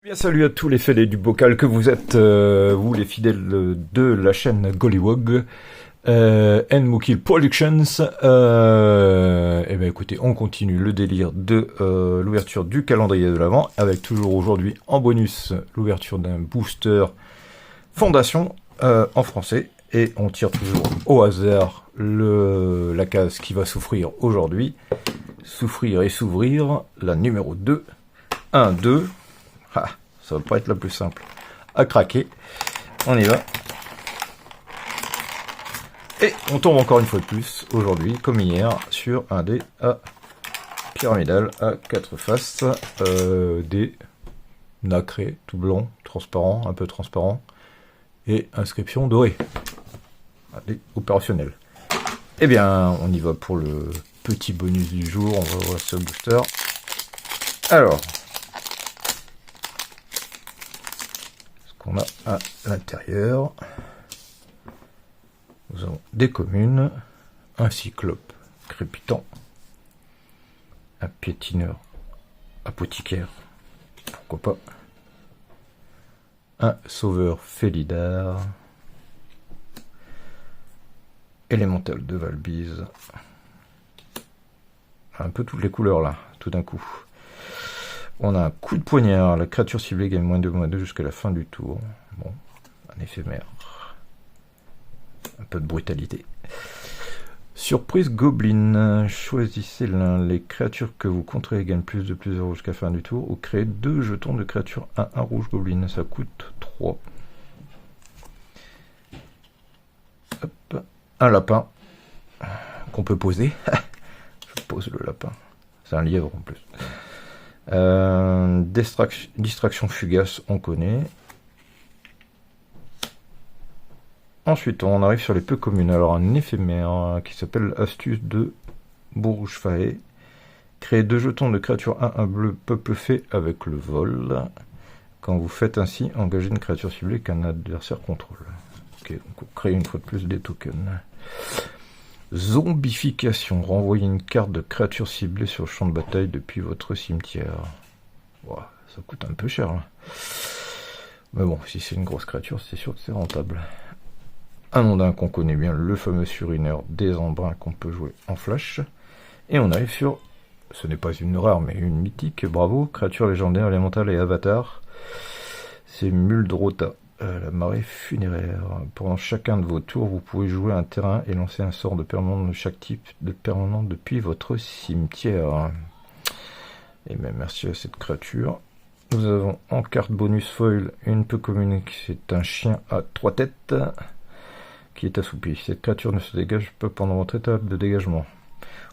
Bien, salut à tous les fêlés du bocal que vous êtes, vous les fidèles de la chaîne Gollywog and Mookil Productions. Et ben écoutez, on continue le délire de l'ouverture du calendrier de l'Avent, avec toujours aujourd'hui en bonus l'ouverture d'un booster Fondation en français. Et on tire toujours au hasard la case qui va souffrir aujourd'hui. Souffrir et s'ouvrir, la numéro 2. 1, 2... Ah, ça va pas être la plus simple à craquer. On y va. Et on tombe encore une fois de plus, aujourd'hui, comme hier, sur un dé à pyramidal à 4 faces. Dé nacré, tout blanc, transparent, un peu transparent. Et inscription dorée. Un dé opérationnel. Eh bien, on y va pour le petit bonus du jour. On va voir ce booster. Alors... qu'on a à l'intérieur, nous avons des communes, un cyclope crépitant, un piétineur apothicaire, pourquoi pas, un sauveur félidar, élémental de Valbise, un peu toutes les couleurs là, tout d'un coup. On a un coup de poignard, la créature ciblée gagne -2/-2 jusqu'à la fin du tour. Bon, un éphémère. Un peu de brutalité. Surprise Goblin. Choisissez l'un. Les créatures que vous contrôlez gagnent +2/+0 jusqu'à la fin du tour. Ou créez 2 jetons de créatures 1/1 rouge Goblin. Ça coûte 3. Hop. Un lapin qu'on peut poser. Je pose le lapin. C'est un lièvre en plus. Distraction fugace, on connaît. Ensuite, on arrive sur les peu communes. Alors, un éphémère qui s'appelle Astuce de Bourge-Faé. Créez 2 jetons de créature 1/1 bleu peuple fée avec le vol. Quand vous faites ainsi, engagez une créature ciblée qu'un adversaire contrôle. Ok, donc on crée une fois de plus des tokens. Zombification. Renvoyez une carte de créature ciblée sur le champ de bataille depuis votre cimetière. Wow, ça coûte un peu cher là. Mais bon, si c'est une grosse créature, c'est sûr que c'est rentable. Un ondin qu'on connaît bien, le fameux surineur des embruns qu'on peut jouer en flash. Et on arrive sur, ce n'est pas une rare mais une mythique, bravo, créature légendaire, élémentale et avatar. C'est Muldrota. La marée funéraire. Pendant chacun de vos tours, vous pouvez jouer un terrain et lancer un sort de permanent de chaque type de permanent depuis votre cimetière. Et bien merci à cette créature. Nous avons en carte bonus foil une peu commune, c'est un chien à 3 têtes qui est assoupi. Cette créature ne se dégage pas pendant votre étape de dégagement.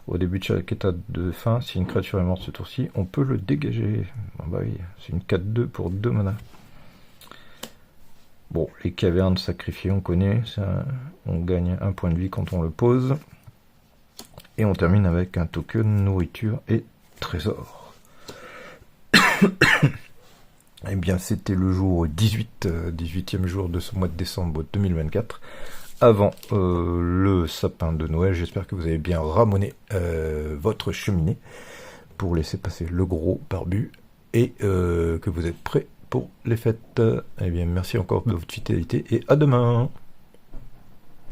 Au début de chaque étape de fin, si une créature est morte ce tour-ci, on peut le dégager. Bon bah oui, c'est une 4/2 pour 2 mana. Bon, les cavernes sacrifiées, on connaît, ça, on gagne 1 point de vie quand on le pose. Et on termine avec un token nourriture et trésor. Eh bien, c'était le jour 18e jour de ce mois de décembre 2024, avant le sapin de Noël. J'espère que vous avez bien ramoné votre cheminée pour laisser passer le gros barbu et que vous êtes prêts pour les fêtes. Eh bien, merci encore de votre fidélité et à demain.